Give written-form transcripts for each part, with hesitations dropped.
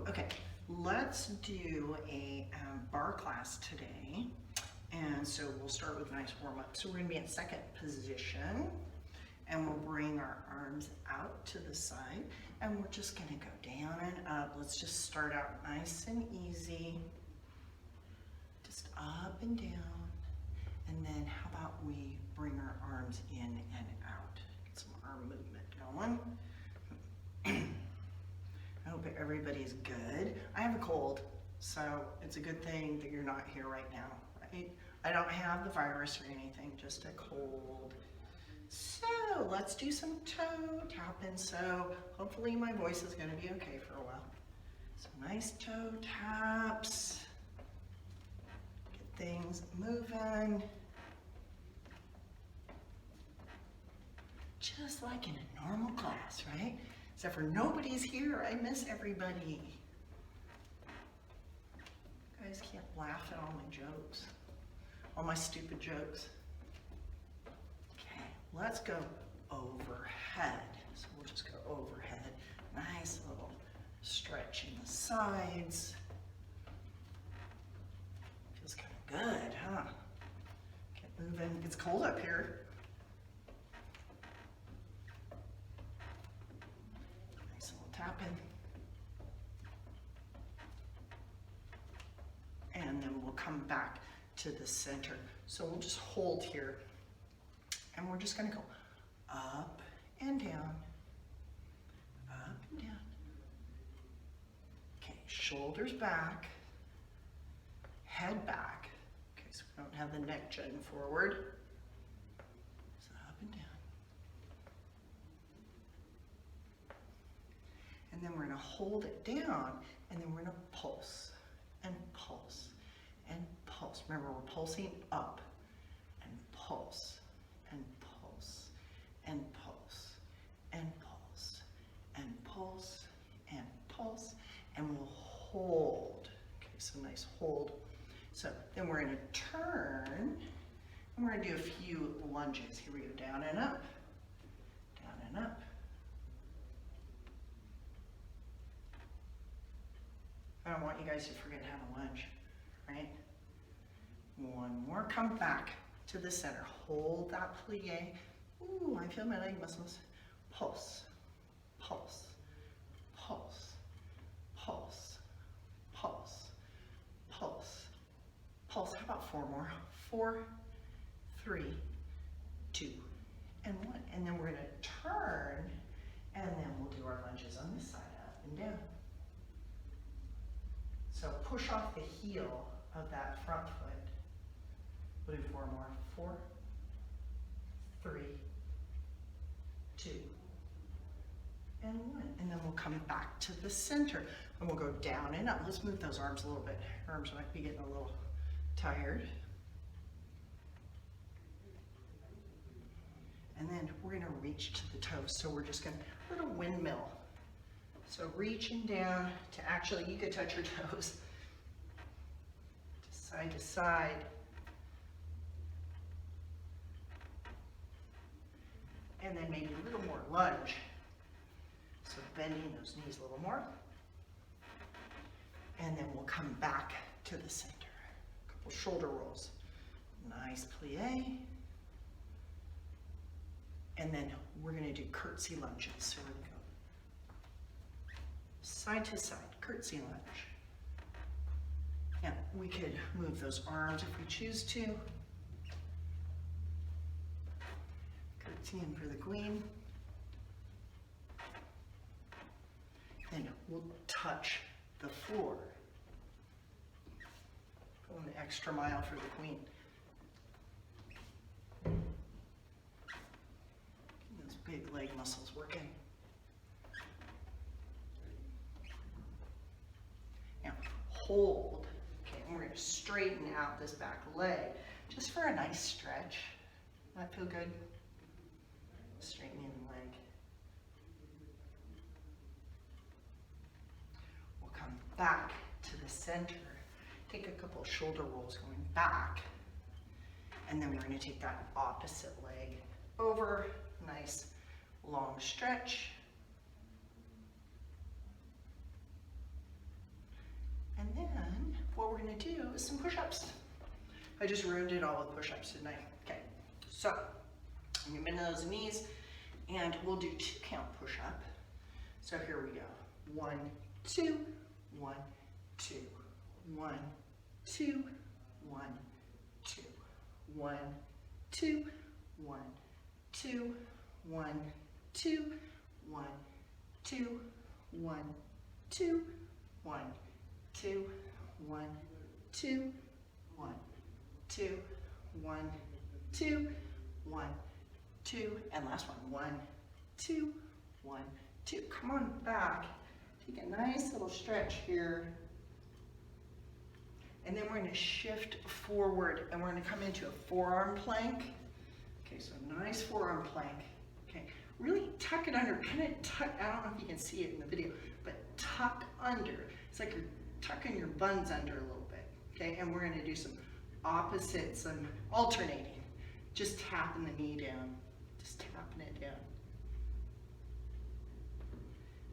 Okay, let's do a bar class today. And so we'll start with a nice warm up. So we're gonna be in second position and we'll bring our arms out to the side and we're just gonna go down and up. Let's just start out nice and easy. Just up and down. And then how about we bring our arms in and out. Get some arm movement going. I hope everybody's good. I have a cold, so it's a good thing that you're not here right now, right? I don't have the virus or anything, just a cold. So let's do some toe tapping. So hopefully my voice is gonna be okay for a while. So nice toe taps. Get things moving. Just like in a normal class, right? Except for nobody's here, I miss everybody. You guys can't laugh at all my jokes, all my stupid jokes. Okay, let's go overhead. So we'll just go overhead. Nice little stretch in the sides. Feels kind of good, huh? Get moving. It's cold up here. Tapping. And then we'll come back to the center. So we'll just hold here and we're just gonna go up and down, up and down. Okay, shoulders back, head back. Okay, so we don't have the neck jutting forward. So up and down. And then we're gonna hold it down and then we're gonna pulse and pulse and pulse. Remember, we're pulsing up and pulse and pulse and pulse and pulse and pulse and pulse and we'll hold. Okay, so nice hold. So then we're gonna turn and we're gonna do a few lunges. Here we go, down and up, down and up. I don't want you guys to forget to have a lunch, right? One more, come back to the center. Hold that plie. Ooh, I feel my leg muscles. Pulse, pulse, pulse, pulse, pulse, pulse, pulse. How about four more? 4, 3, 2, and 1. And then we're gonna turn and then we'll do our lunges on this side, up and down. So push off the heel of that front foot. We'll do 4 more. 4, 3, 2, and 1. And then we'll come back to the center and we'll go down and up. Let's move those arms a little bit. Arms might be getting a little tired. And then we're gonna reach to the toes. So we're just gonna, little windmill. So reaching down to actually, you could touch your toes, side to side. And then maybe a little more lunge. So bending those knees a little more. And then we'll come back to the center. A couple shoulder rolls. Nice plie. And then we're gonna do curtsy lunges. So we're gonna go side to side, curtsy lunge. Now, we could move those arms if we choose to. Curtsying for the queen. Then we'll touch the floor. Go an extra mile for the queen. Those big leg muscles working. Hold, okay, and we're gonna straighten out this back leg just for a nice stretch. That feel good? Straightening the leg. We'll come back to the center. Take a couple shoulder rolls going back. And then we're gonna take that opposite leg over. Nice long stretch. And then what we're gonna do is some push-ups. I just ruined it all with push-ups, didn't I? Okay, so I'm gonna bend those knees and we'll do 2 count push-up. So here we go. 1, 2, 1, 2, 1, 2, 1, 2, 1, 2, 1, 2, 1, 2, 1, 2, 1, 2, 1, 2, 1, 2, 1, 2, 1, 2, 1, 2, and last one. 1, 2, 1, 2. Come on back. Take a nice little stretch here. And then we're going to shift forward and we're going to come into a forearm plank. Okay, so nice forearm plank. Okay, really tuck it under, kind of tuck, I don't know if you can see it in the video, but tuck under. It's like you're tucking your buns under a little bit. Okay, and we're going to do some opposites, some alternating. Just tapping the knee down, just tapping it down.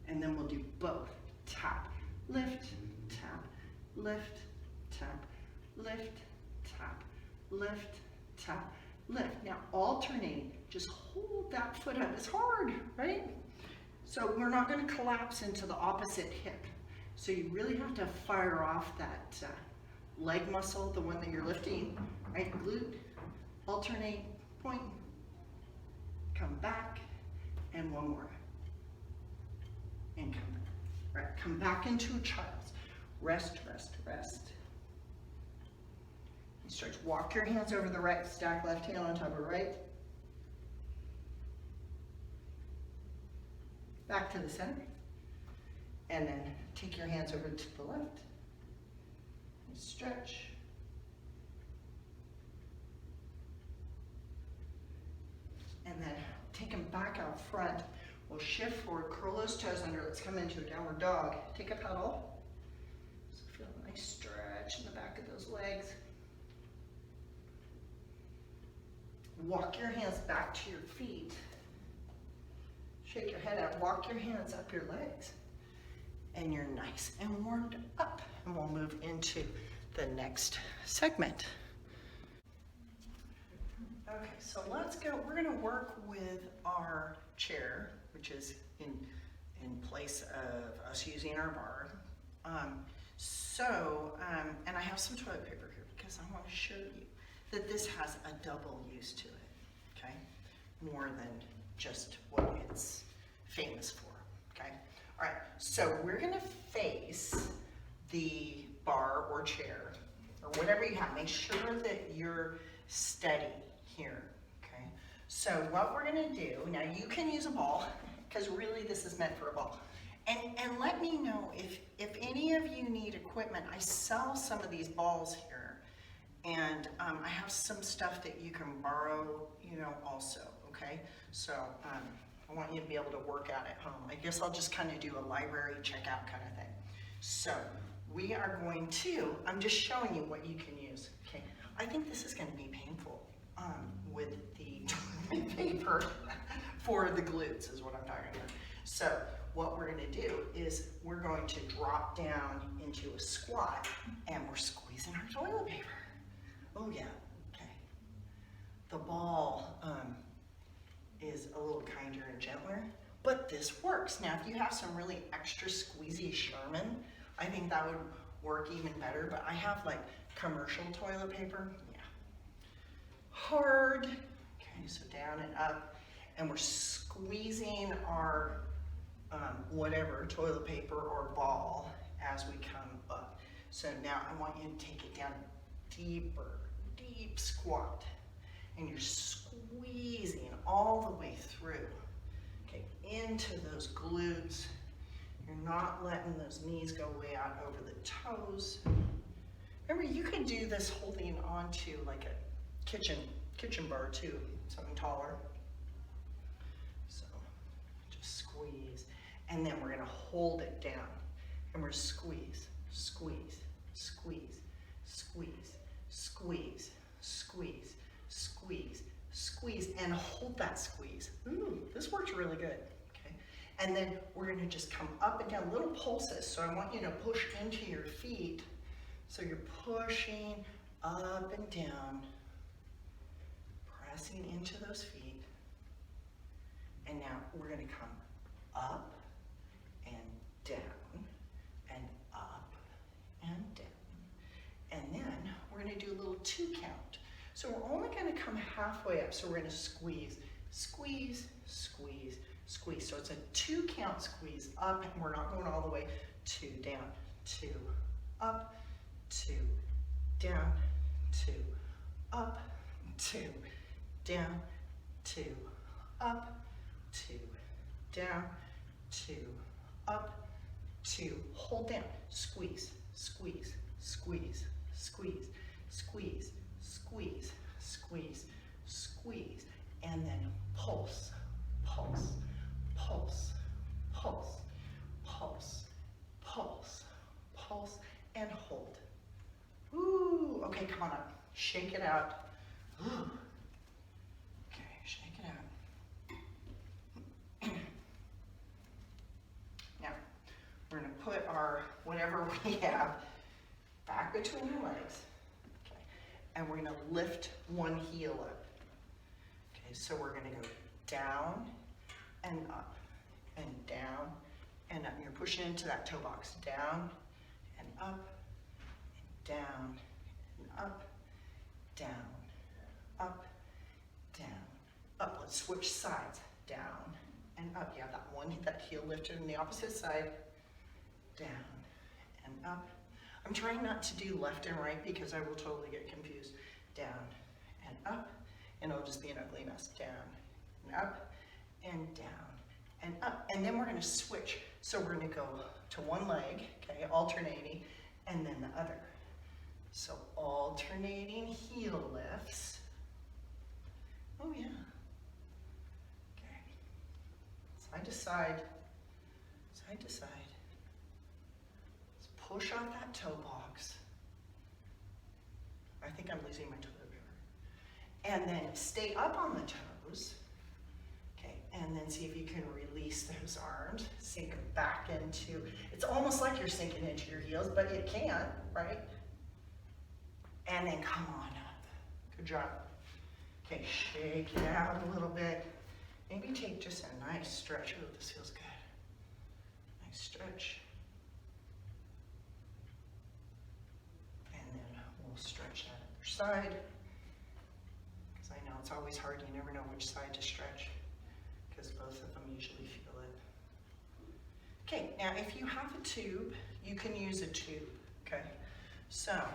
And then we'll do both. Tap, lift, tap, lift, tap, lift, tap, lift, tap, lift. Now alternating, just hold that foot up. It's hard, right? So we're not going to collapse into the opposite hip. So you really have to fire off that leg muscle, the one that you're lifting, right? Glute, alternate, point, come back, and one more. And come back. Right, come back into a child's. Rest, rest, rest. And stretch. Walk your hands over the right, stack left hand on top of right. Back to the center. And then take your hands over to the left. And stretch. And then take them back out front. We'll shift forward, curl those toes under. Let's come into a downward dog. Take a pedal. So feel a nice stretch in the back of those legs. Walk your hands back to your feet. Shake your head out. Walk your hands up your legs. And you're nice and warmed up. And we'll move into the next segment. Okay, so let's go. We're going to work with our chair, which is in place of us using our bar. And I have some toilet paper here because I want to show you that this has a double use to it, okay? More than just what it's famous for, okay? All right, so we're gonna face the bar or chair, or whatever you have. Make sure that you're steady here, okay? So what we're gonna do, now you can use a ball, because really this is meant for a ball. And let me know if any of you need equipment. I sell some of these balls here, and I have some stuff that you can borrow, you know, also, okay? So I want you to be able to work out at home. I guess I'll just kind of do a library checkout kind of thing. So we are going to, I'm just showing you what you can use, okay? I think this is gonna be painful with the toilet paper for the glutes is what I'm talking about. So what we're gonna do is we're going to drop down into a squat and we're squeezing our toilet paper. Oh yeah, okay. The ball is a little kinder and gentler, but this works. Now, if you have some really extra squeezy Sherman, I think that would work even better, but I have like commercial toilet paper, yeah. Hard, okay, so down and up, and we're squeezing our whatever, toilet paper or ball as we come up. So now I want you to take it down deeper, deep squat, and you're squeezing all the way through, okay, into those glutes. You're not letting those knees go way out over the toes. Remember, you could do this holding onto like a kitchen bar too, something taller. So just squeeze, and then we're gonna hold it down, and we're squeeze, squeeze, squeeze, squeeze, squeeze, squeeze, squeeze, squeeze, and hold that squeeze. Ooh, this works really good, okay? And then we're gonna just come up and down, little pulses. So I want you to push into your feet. So you're pushing up and down, pressing into those feet. And now we're gonna come up and down and up and down. And then we're gonna do a little 2 count. So we're only gonna come halfway up. So we're gonna squeeze, squeeze, squeeze, squeeze. So it's a 2 count squeeze up, and we're not going all the way. 2 down, 2 up, 2 down, 2 up, 2 down, 2 up, 2 down, 2 up, 2. Hold down, squeeze, squeeze, squeeze, squeeze, squeeze, squeeze, squeeze, squeeze, and then pulse, pulse, pulse, pulse, pulse, pulse, pulse, and hold. Ooh, okay, come on up. Shake it out. Ooh. Okay, shake it out. Now, we're gonna put our, whatever we have, back between your legs. Okay, and we're gonna lift one heel up. Okay, so we're gonna go down and up and down and up. You're pushing into that toe box. Down and up and down and up, down, up, down, up. Let's switch sides. Down and up. Yeah, that heel lifted on the opposite side. Down and up. I'm trying not to do left and right because I will totally get confused. Down and up, and it'll just be an ugly mess. Down and up and down and up. And then we're gonna switch. So we're gonna go to one leg, okay, alternating, and then the other. So alternating heel lifts. Oh yeah. Okay. Side to side, side to side. Let's push off that toe box. I think I'm losing my toilet paper. And then stay up on the toes. Okay, and then see if you can release those arms. Sink them back into, it's almost like you're sinking into your heels, but it can't, right? And then come on up. Good job. Okay, shake it out a little bit. Maybe take just a nice stretch. Oh, this feels good. Nice stretch. And then we'll stretch that other side. Because I know it's always hard. You never know which side to stretch, because both of them usually feel it. Okay, now if you have a tube, you can use a tube, okay? So,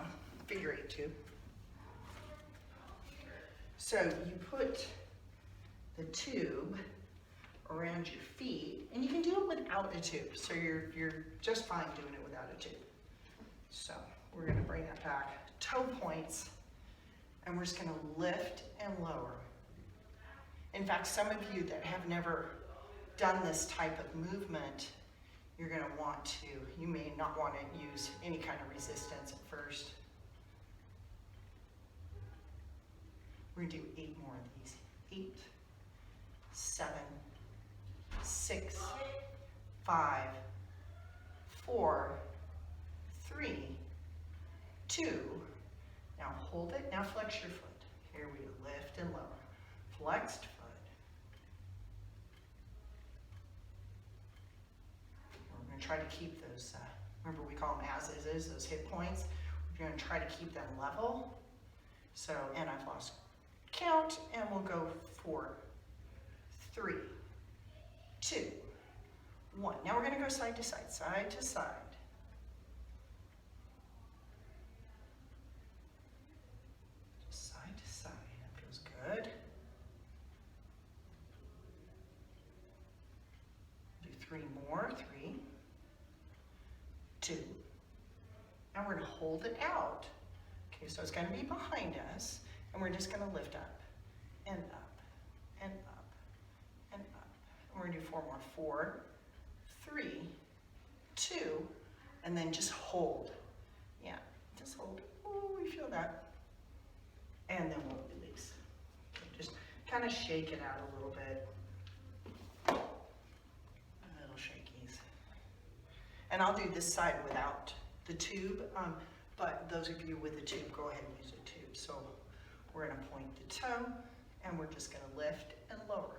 figure 8 tube. So you put the tube around your feet, and you can do it without a tube. So you're just fine doing it without a tube. So we're gonna bring that back, toe points, and we're just gonna lift and lower. In fact, some of you that have never done this type of movement, you're gonna want to, you may not want to use any kind of resistance at first. We're gonna do 8 more of these. 8, 7, 6, 5, 4, 3, 2. Now hold it, now flex your foot. Here we go, lift and lower. Flexed foot. We're gonna try to keep those, remember we call them as-is, those hip points. We're gonna try to keep them level. So, and I've lost count, and we'll go 4, 3, 2, 1. Now we're gonna go side to side, side to side. Just side to side, that feels good. Do 3 more, 3, 2. Now we're gonna hold it out. Okay, so it's gonna be behind us. And we're just gonna lift up and up and up and up. And we're gonna do 4 more. 4, 3, 2, and then just hold. Yeah, just hold. Oh, we feel that. And then we'll release. Okay, just kind of shake it out a little bit. And I'll do this side without the tube, but those of you with the tube, go ahead and use a tube. So we're gonna point the toe, and we're just gonna lift and lower.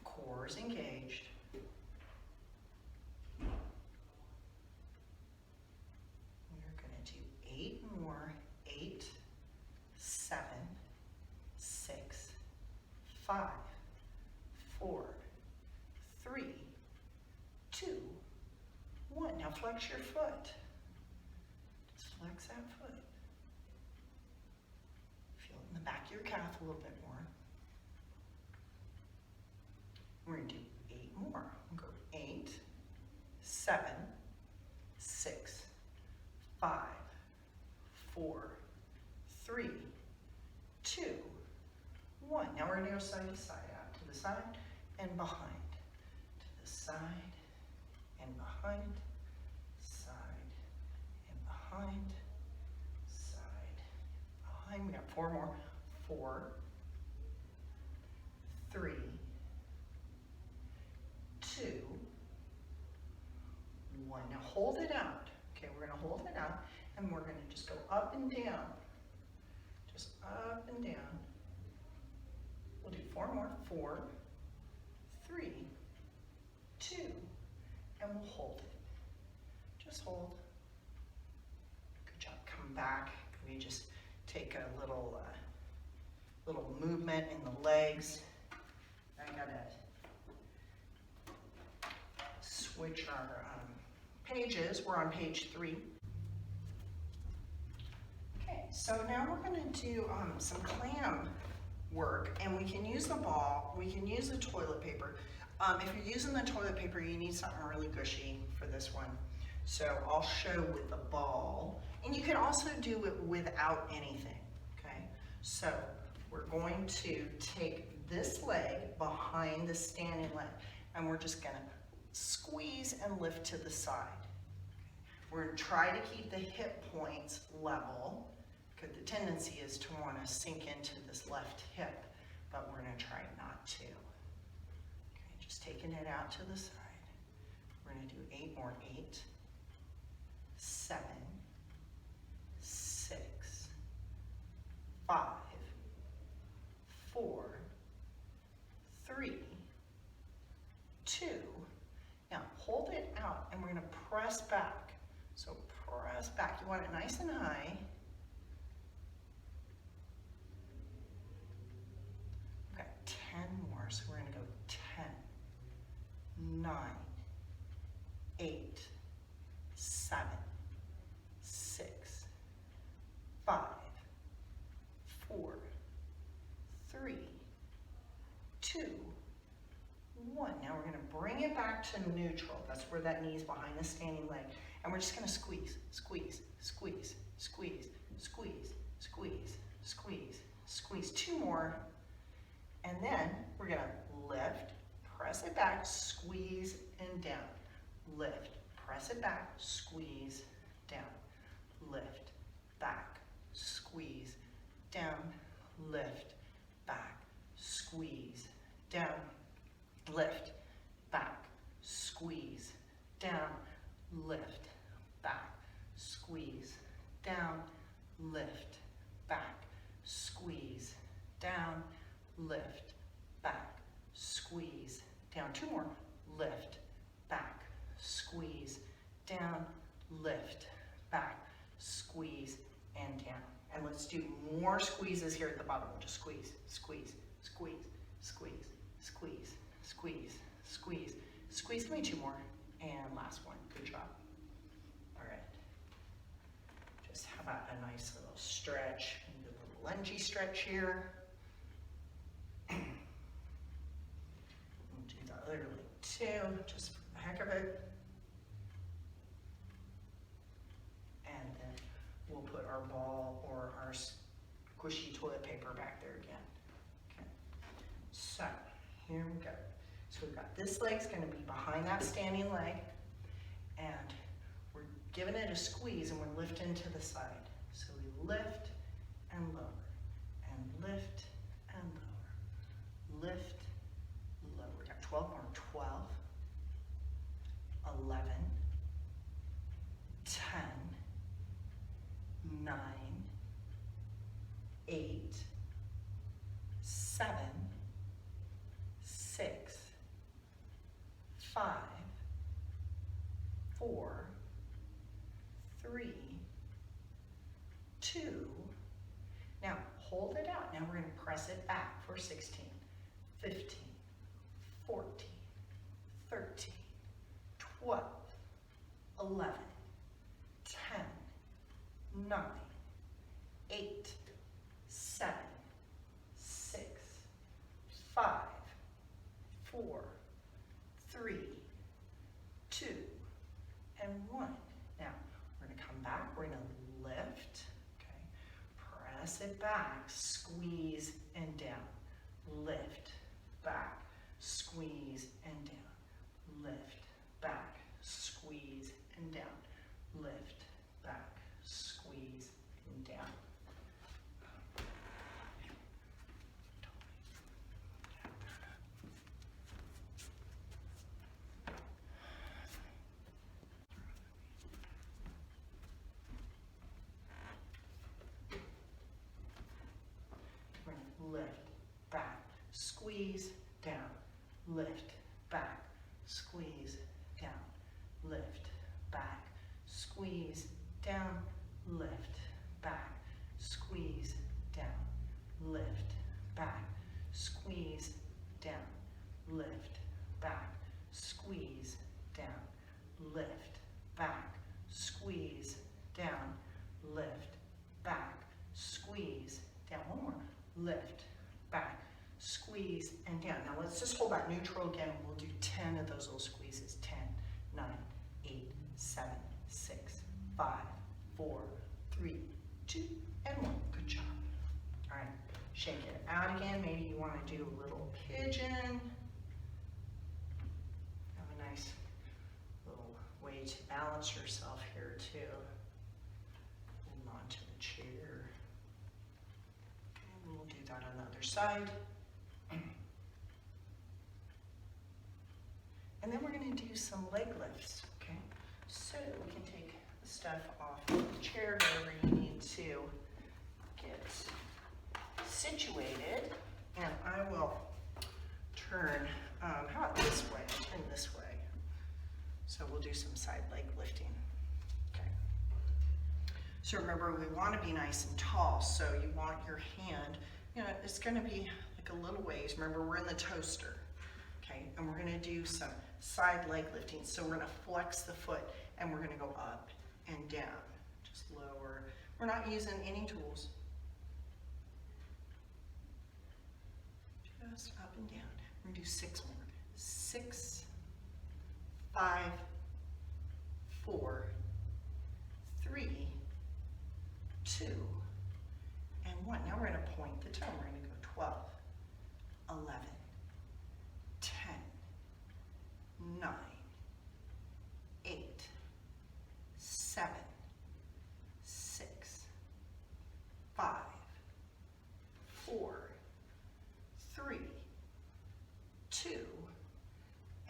Core is engaged. We're gonna do 8 more. 8, 7, 6, 5, 4, 3, 2, 1. Now flex your foot. Just flex that foot. Feel it in the back of your calf a little bit more. We're going to do 8 more. We'll go 8, 7, 6, 5, 4, 3, 2, 1. Now we're going to go side to side, out to the side and behind. To the side and behind, side and behind, side, behind. We got 4 more. 4, 3, 2, 1. Now hold it out. Okay, we're going to hold it out, and we're going to just go up and down. Just up and down. We'll do 4 more. 4, 3, 2, and we'll hold it. Just hold. Good job. Come back. We just take a little movement in the legs. I gotta switch our pages. We're on page 3. Okay, so now we're going to do some clam work, and we can use the ball, we can use the toilet paper. If you're using the toilet paper, you need something really gushy for this one. So I'll show with the ball, and you can also do it without anything, okay? So we're going to take this leg behind the standing leg, and we're just gonna squeeze and lift to the side. We're gonna try to keep the hip points level, because the tendency is to wanna sink into this left hip, but we're gonna try not to. Okay, just taking it out to the side. We're gonna do 8 more. 8, 7, 6, 5, 4, 3, 2. Now hold it out, and we're going to press back. So press back. You want it nice and high. We've got 10 more, so we're going to go 10, 9, 8, 7, 6, 5, 4, 3, 2, 1. Now we're going to bring it back to neutral. That's where that knee is behind the standing leg. And we're just going to squeeze, squeeze, squeeze, squeeze, squeeze, squeeze, squeeze, squeeze. 2 more. And then we're going to lift, press it back, squeeze, and down. Lift, press it back, squeeze, down. Lift, back, squeeze, down. Lift, back, squeeze, down. Lift, back, squeeze, down. Lift, back, squeeze, down. Lift, back, squeeze, down. Lift, back, squeeze, down. 2 more. Lift, back, squeeze, down. Lift, back, squeeze, and down. And let's do more squeezes here at the bottom. We'll just squeeze, squeeze, squeeze, squeeze, squeeze, squeeze, squeeze, squeeze. Give me 2 more. And last one. Good job. All right. Just have a nice little stretch. Do a little lungy stretch here. We'll do the other leg too, just for the heck of it. And then we'll put our ball or our squishy toilet paper back there again. Okay. So here we go. So we've got this leg's going to be behind that standing leg, and we're giving it a squeeze, and we're lifting to the side. So we lift and lower, and lift and lower, lift, lower. We got 12 more. 12, 4, 3, 2. Now hold it out. Now we're going to press it back for 16, 15, 14, 13, 12, 11, 10, 9, 8, 7, 6, 5, 4, 3, 2, and 1. Now, we're going to come back, we're going to lift, okay, press it back, squeeze and down, lift, back, squeeze and down, lift, back, squeeze and down, lift, back, squeeze and down. Lift, back, squeeze, down, lift, back, squeeze, down, lift, back, squeeze, down, lift, back, squeeze, down, lift, back, squeeze, down, lift, back, squeeze, down, lift, back, squeeze, down, lift, back, squeeze, down. One more. Lift, back, squeeze, and down. Now let's just hold that neutral again. We'll do 10 of those little squeezes. 10, 9, 8, 7, 6, 5, 4, 3, 2, and 1. Good job. All right, shake it out again. Maybe you want to do a little pigeon. Have a nice little way to balance yourself here too. Hold on to the chair. We'll do that on the other side. And then we're going to do some leg lifts, okay? So we can take the stuff off the chair, wherever you need to get situated. And I will turn, how about this way? Turn this way. So we'll do some side leg lifting. Okay. So remember, we want to be nice and tall, so you want your hand, you know, it's going to be like a little ways. Remember, we're in the toaster, okay? And we're going to do some side leg lifting. So we're going to flex the foot, and we're going to go up and down, just lower. We're not using any tools. Just up and down. We're going to do 6 more. 6, 5, 4, 3, 2, and 1. Now we're going to point the toe. We're going to go 12, 11, 10, 9, 8, 7, 6, 5, 4, 3, 2,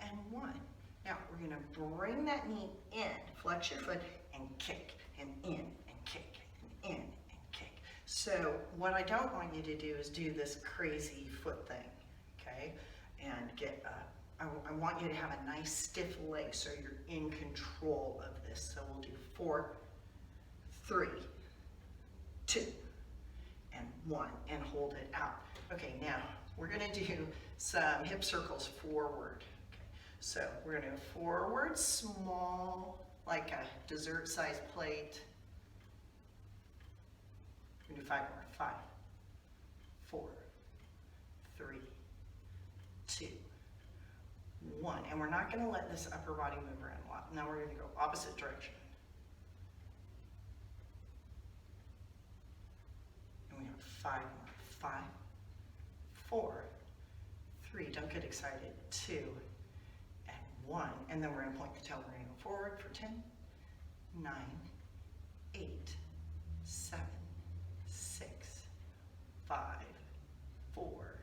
and 1. Now we're going to bring that knee in, flex your foot, and kick, and in, and kick, and in, and kick. So what I don't want you to do is do this crazy foot thing, okay? And get I want you to have a nice stiff leg so you're in control of this. So we'll do 4, 3, 2, and 1, and hold it out. Okay, now we're going to do some hip circles forward. Okay, so we're going to go forward, small, like a dessert-sized plate. We're going to do 5 more. 5, 4, 3, 2, 1. And we're not going to let this upper body move around a lot. Now we're going to go opposite direction. And we have 5 more. 5, 4, 3. Don't get excited. 2, and 1. And then we're going to point the toe. We're going to go forward for 10, 9, 8, 7, 6, 5, 4,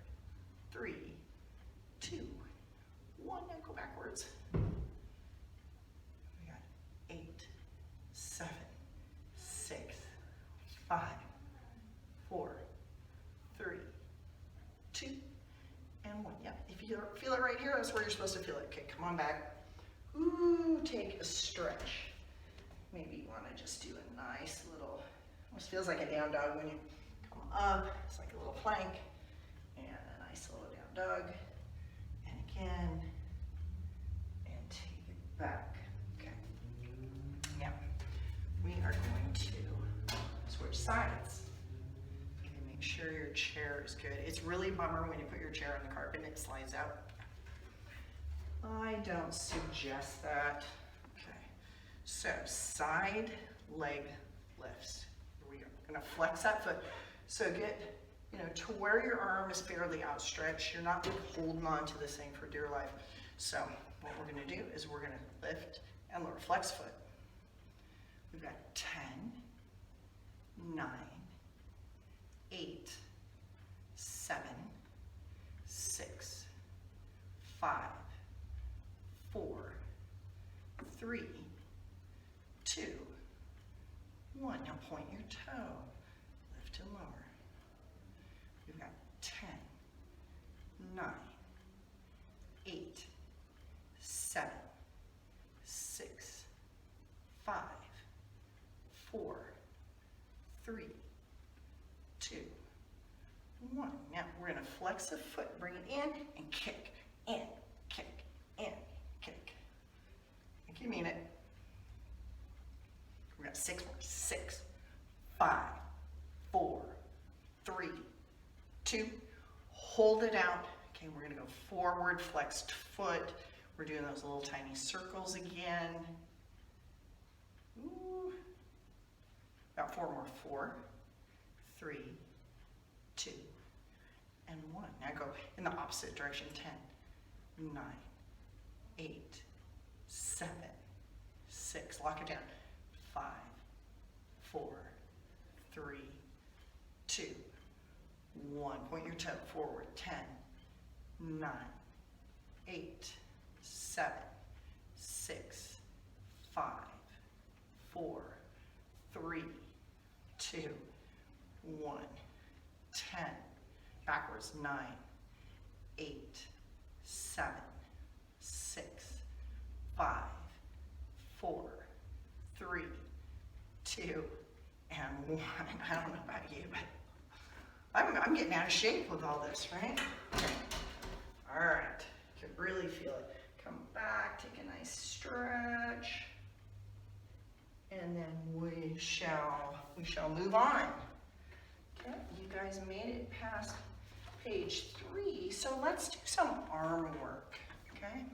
3, 2, 1. Now go backwards. We got 8, 7, 6, 5, 4, 3, 2, and 1. Yeah, if you feel it right here, that's where you're supposed to feel it. Okay, come on back. Ooh, take a stretch. Maybe you want to just do a nice little, almost feels like a down dog when you come up. It's like a little plank. And a nice little down dog. And again. And take it back. Okay. Now, we are going to switch sides. Okay, make sure your chair is good. It's really a bummer when you put your chair on the carpet and it slides out. I don't suggest that. Okay, so side leg lifts. Here we go. I'm gonna flex that foot. So get, to where your arm is fairly outstretched. You're not holding on to this thing for dear life. So what we're gonna do is we're gonna lift and lower, flex foot. We've got 10, 9, 8, 7, 6, 5, 4, 3, 2, 1. Now point your toe. Lift and lower. We've got 10, 9, 8, 7, 6, 5, 4, 3, 2, 1. Now we're going to flex the foot, bring it in, and kick, in, kick, in, kick. I think you mean it. We got 6 more. 6, 5, 4, 3, 2. Hold it out. Okay, we're going to go forward, flexed foot. We're doing those little tiny circles again. Ooh. About 4 more. 4, 3, 2, and 1. Now go in the opposite direction. 10, 9, 8, 7, 6. Lock it down. 5, 4, 3, 2, 1. Point your toe forward. 10, 9, 8, 7, 6, 5, 4, 3, 2, 1. 10. Backwards. 9, 8, 7, 6, 5, 4, 3, 2, and 1. I don't know about you, but I'm getting out of shape with all this, right? Okay. All right. You can really feel it. Come back, take a nice stretch, and then we shall move on. Okay, you guys made it past page 3, so let's do some arm work, okay?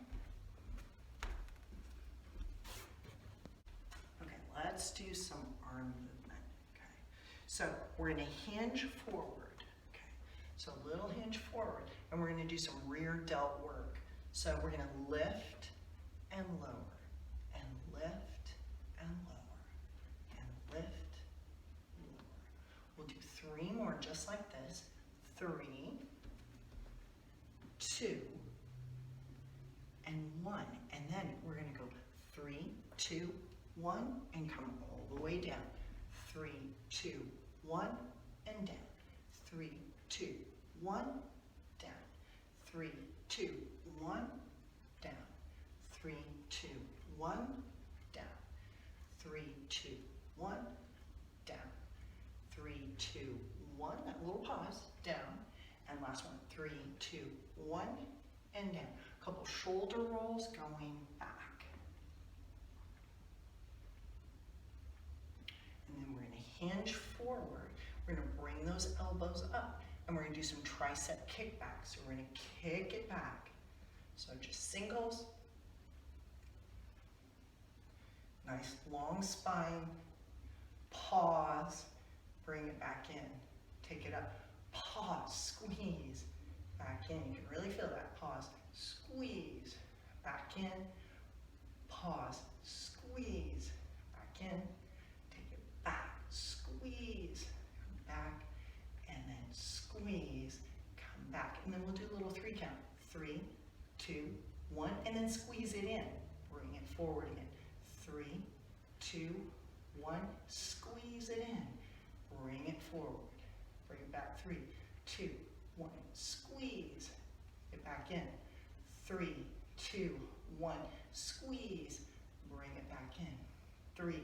Okay, let's do some arm movement, okay? So we're gonna hinge forward, okay? So a little hinge forward, and we're gonna do some rear delt work. So we're gonna lift and lower, and lift and lower, and lift. We'll do 3 more just like this. 3, 2, and 1. And then we're going to go 3, 2, 1, and come all the way down. 3, 2, 1, and down. 3, 2, 1, down. 3, 2, 1, down. 3, 2, 1, down. 3, 2, 1, down. 3, 2, 1, that little pause, down, and last one, 3, 2, 1, and down. A couple shoulder rolls going back. And then we're gonna hinge forward. We're gonna bring those elbows up, and we're gonna do some tricep kickbacks. So we're gonna kick it back. So just singles. Nice long spine, pause. Bring it back in, take it up, pause, squeeze, back in. You can really feel that, pause, squeeze, back in, pause, squeeze, back in, take it back, squeeze, come back, and then squeeze, come back. And then we'll do a little 3 count, 3, 2, 1, and then squeeze it in. Bring it forward again, 3, 2, 1, squeeze it in. Bring it forward. Bring it back. 3, 2, 1. Squeeze. Get back in. 3, 2, 1, squeeze, bring it back in. 3,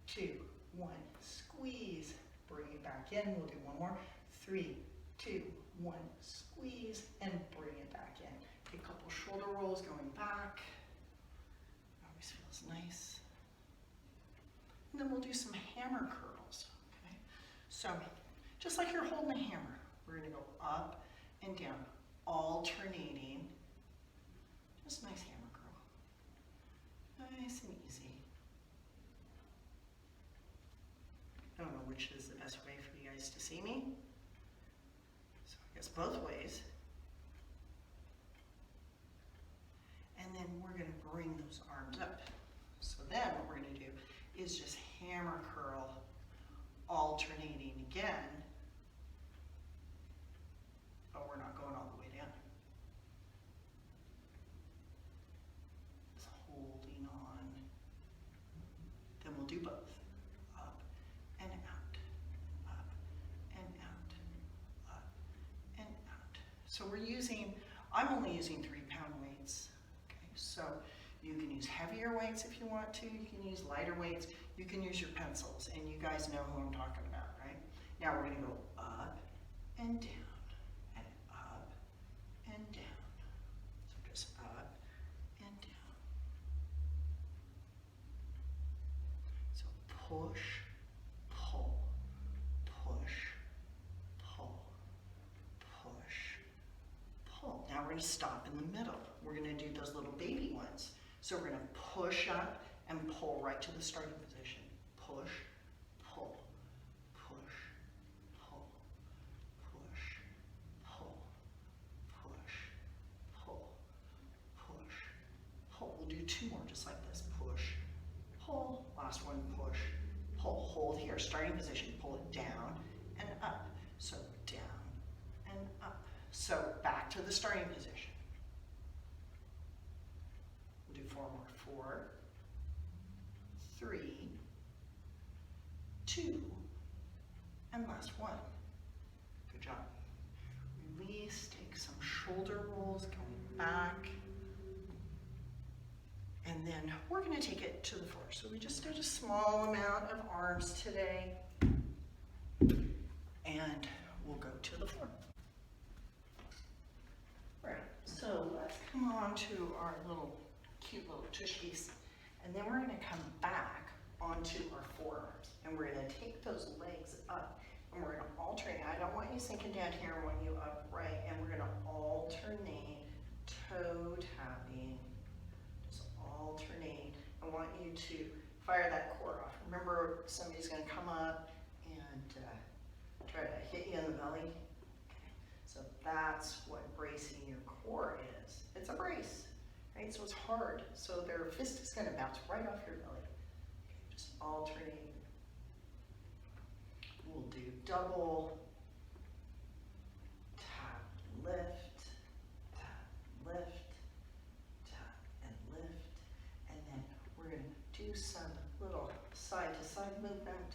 2, 1, squeeze, bring it back in. We'll do one more. 3, 2, 1, squeeze, and bring it back in. Take a couple shoulder rolls going back. Always feels nice. And then we'll do some hammer curls, okay? So, just like you're holding a hammer, we're gonna go up and down, alternating. Just nice hammer curl. Nice and easy. I don't know which is the best way for you guys to see me. So I guess both ways. And then we're going to bring those arms up. So then what we're going to do is just hammer curl, alternating again, but we're not going all the way down. Just holding on. Then we'll do both. Up and out, up and out, up and out. So we're using, I'm only using 3-pound weights. Okay, so you can use heavier weights if you want to, you can use lighter weights, you can use your pencils, and you guys know who I'm talking about, right? Now we're gonna go up and down, and up and down. So just up and down. So push, pull, push, pull, push, pull. Now we're going to stop in the middle. We're going to do those little baby ones. So we're going to push up and pull right to the starting position. Push, pull, push, pull, push, pull, push, pull, push, pull. We'll do 2 more just like this. Push, pull, last one, push, pull, hold here, starting position, pull it down and up. So down and up. So back to the starting position. We'll do 4 more. 4, 3, 2, and last one. Good job. Release, take some shoulder rolls, going back. And then we're going to take it to the floor. So we just did a small amount of arms today. And we'll go to the floor. All right, so let's come on to our cute little tushies. And then we're going to come back onto our forearms. And we're going to take those legs up. And we're going to alternate. I don't want you sinking down here. I want you upright. And we're going to alternate toe tapping. Alternate. I want you to fire that core off. Remember, somebody's going to come up and try to hit you in the belly. Okay. So that's what bracing your core is. It's a brace, right? So it's hard. So their fist is going to bounce right off your belly. Okay, just alternate. We'll do double, tap, lift, tap, lift. Do some little side-to-side movement.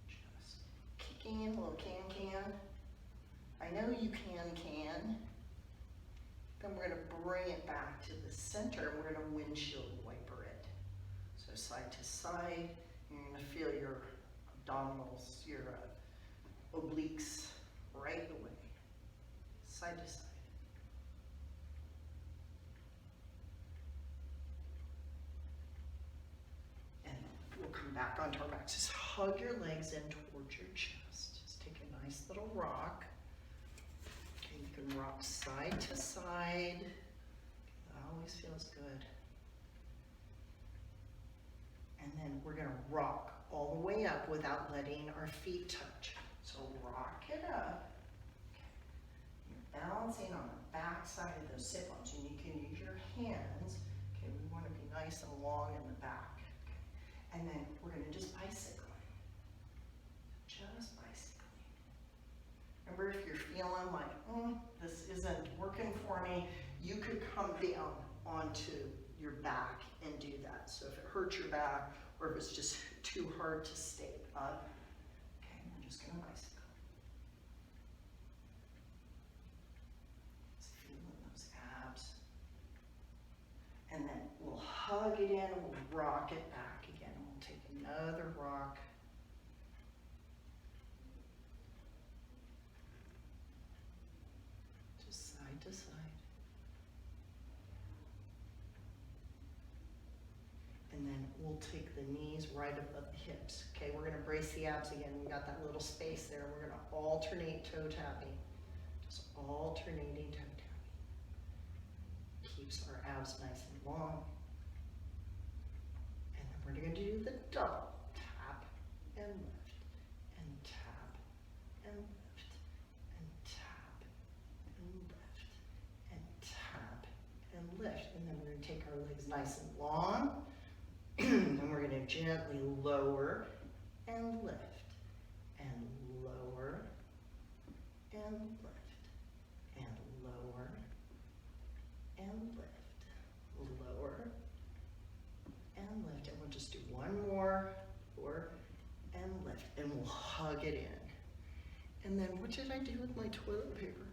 Just kicking, a little can. I know you can. Then we're going to bring it back to the center and we're going to windshield wiper it. So side to side, you're going to feel your abdominals, your obliques right away. Side to side. Back onto our backs. Just hug your legs in towards your chest. Just take a nice little rock. Okay, you can rock side to side. That always feels good. And then we're going to rock all the way up without letting our feet touch. So rock it up. Okay. You're balancing on the back side of those sit bones, and you can use your hands. Okay, we want to be nice and long in the back. And then we're going to just bicycle. Just bicycling. Remember, if you're feeling like, this isn't working for me, you could come down onto your back and do that. So if it hurts your back, or if it's just too hard to stay up, okay, we're just going to bicycle. Just feeling the rock it back again. We'll take another rock. Just side to side. And then we'll take the knees right above the hips. Okay, we're gonna brace the abs again. We got that little space there. We're gonna alternate toe tapping. Just alternating toe tapping. Keeps our abs nice and long. And then we're gonna do the double. Tap and lift, and tap and lift, and tap and lift, and tap and lift. And then we're gonna take our legs nice and long. And we're going to gently lower and lift, and lower and lift, and lower and lift, lower and lift. And we'll just do one more, lower and lift, and we'll hug it in. And then what did I do with my toilet paper?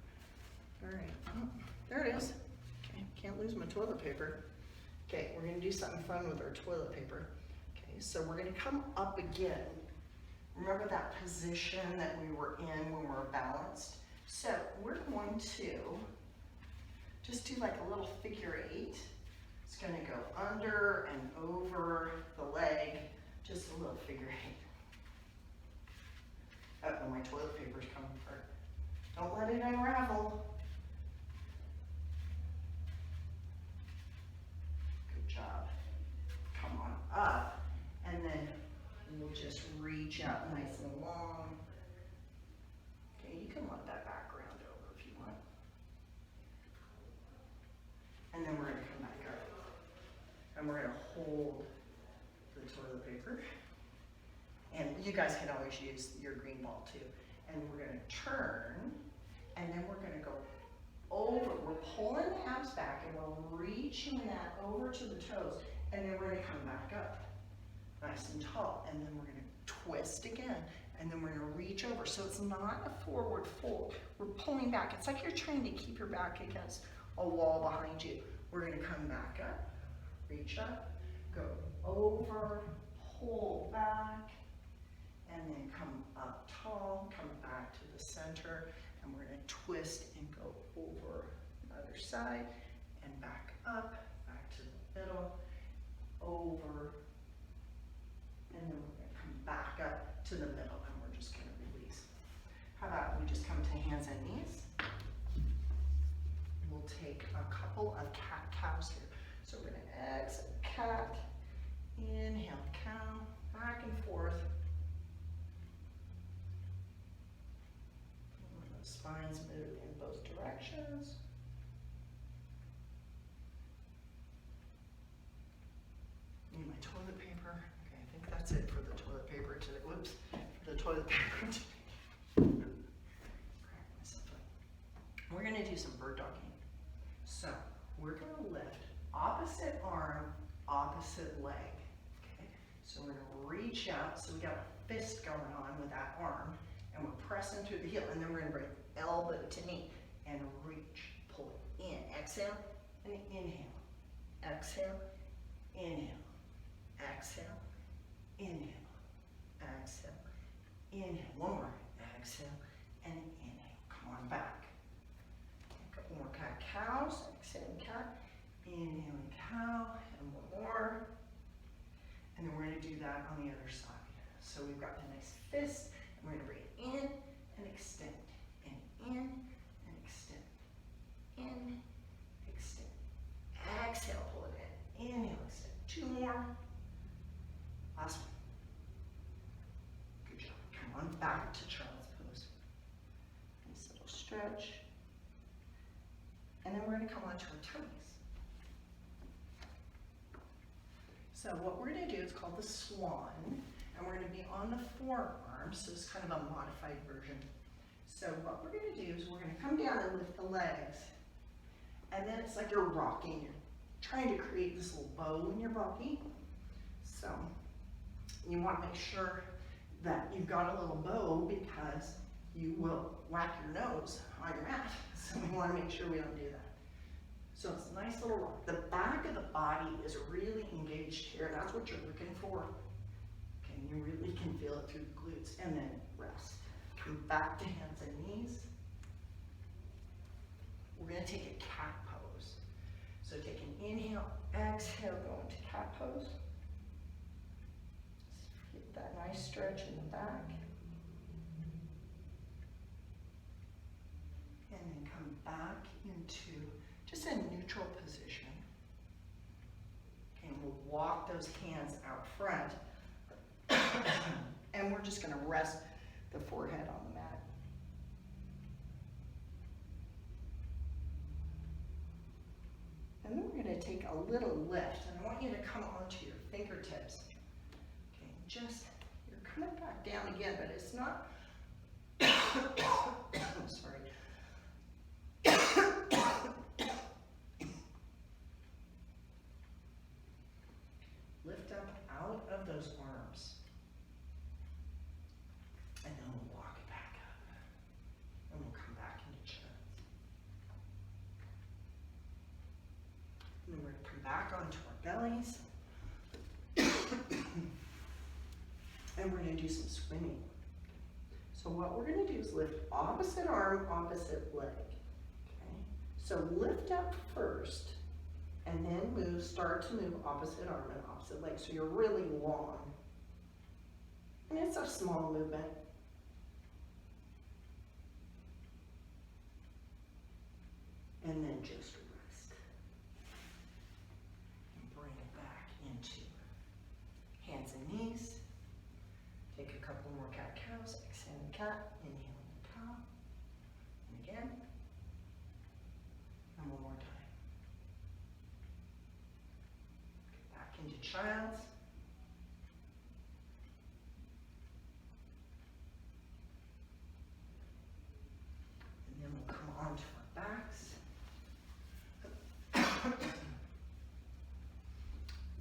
All right, oh, there it is. Okay, can't lose my toilet paper. Okay, we're gonna do something fun with our toilet paper. Okay, so we're gonna come up again. Remember that position that we were in when we were balanced? So we're going to just do like a little figure 8. It's gonna go under and over the leg, just a little figure 8. Uh-oh, my toilet paper's coming apart. Don't let it unravel. Job. Come on up, and then we'll just reach out nice and long. Okay, you can let that background over if you want. And then we're going to come back up, and we're going to hold the toilet paper. And you guys can always use your green ball too. And we're going to turn, and then we're going to go over. We're pulling the abs back, and we're reaching that over to the toes, and then we're going to come back up nice and tall, and then we're going to twist again, and then we're going to reach over. So it's not a forward fold. We're pulling back. It's like you're trying to keep your back against a wall behind you. We're going to come back up, reach up, go over, pull back, and then come up tall, come back to the center, and we're going to twist and go over the other side and back up, back to the middle, over, and then we're going to come back up to the middle, and we're just going to release. How about we just come to hands and knees? We'll take a couple of cat-cows here. So we're going to exhale, cat, inhale, cow, back and forth. The spines move in both directions. Need my toilet paper. Okay, I think that's it for the toilet paper today. Whoops, for the toilet paper today. Crack myself up. We're gonna do some bird dogging. So we're gonna lift opposite arm, opposite leg. Okay, so we're gonna reach out. So we got a fist going on with that arm, and we're pressing through the heel, and then we're gonna bring elbow to knee and reach, pull it in. Exhale and inhale. Exhale, inhale. Exhale, inhale. Exhale, inhale. One more. Exhale and inhale. Come on back. A couple more cat-cows. Exhale, cat. Inhale and cow. And one more. And then we're going to do that on the other side. So we've got the nice fist. And we're going to bring it in and extend. And in and extend. In, extend. Exhale, pull it in. Inhale, extend. Two more. Last one. Good job. Come on back to child's pose. Nice little stretch. And then we're going to come onto our toes. So what we're going to do is called the swan. And we're going to be on the forearms, so it's kind of a modified version. So what we're going to do is we're going to come down and lift the legs. And then it's like you're rocking. You're trying to create this little bow when you're rocking. So you want to make sure that you've got a little bow because you will whack your nose on your mat. So we want to make sure we don't do that. So it's a nice little rock. The back of the body is really engaged here. That's what you're looking for. Okay, you really can feel it through the glutes. And then rest. Come back to hands and knees. We're gonna take a cat pose. So take an inhale, exhale, go into cat pose. Get that nice stretch in the back. And then come back into just a neutral position. Okay, and we'll walk those hands out front. And we're just gonna rest the forehead on the mat. And then we're gonna take a little lift, and I want you to come onto your fingertips. Okay, just, you're coming back down again, but it's not, sorry. Lift up out of those arms. And then we'll walk it back up. And we'll come back into chest. And then we're going to come back onto our bellies. And we're going to do some swimming. So what we're going to do is lift opposite arm, opposite leg. Okay? So lift up first, and then move, start to move opposite arm and opposite leg. So you're really long. And it's a small movement. And then just rest. And bring it back into hands and knees. Take a couple more cat-cows. Exhale the cat. Inhale the cow. And again. And one more time. Get back into child's. And then we'll come onto our backs.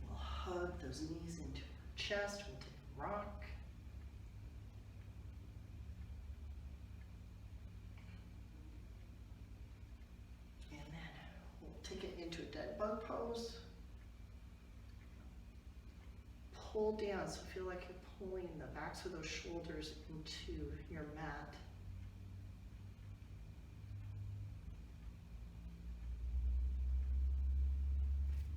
We'll hug those knees into our chest. We'll take a rock. And then we'll take it into a dead bug pose. Pull down, so feel like you're pulling the backs of those shoulders into your mat.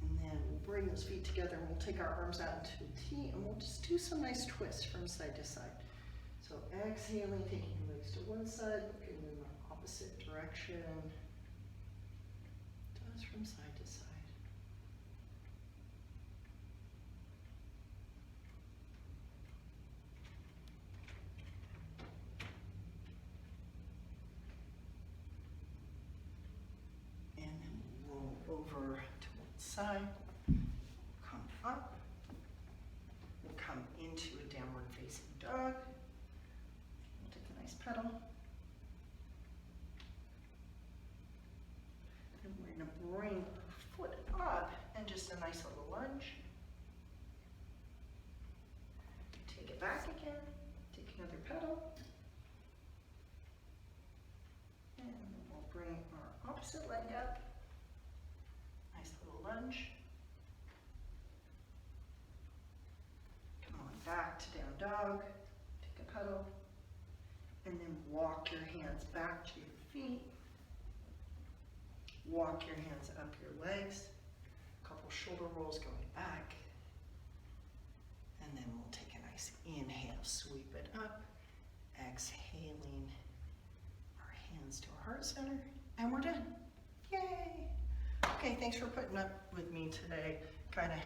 And then we'll bring those feet together and we'll take our arms out into a T and we'll just do some nice twists from side to side. So exhaling, taking your legs to one side, looking in the opposite direction. Just from side to side. And then we'll roll over to one side. Come up. We'll come into a downward facing dog. We'll take a nice pedal. And we're going to bring our foot up and just a nice little lunge. Take it back again. Take another pedal. And we'll bring our opposite leg up. Nice little lunge. Come on back to down dog. Take a pedal. And then walk your hands back to your feet. Walk your hands up your legs. A couple shoulder rolls going back. And then we'll take a nice inhale, sweep it up. Exhaling our hands to our heart center. And we're done. Yay! Okay, thanks for putting up with me today. Kind of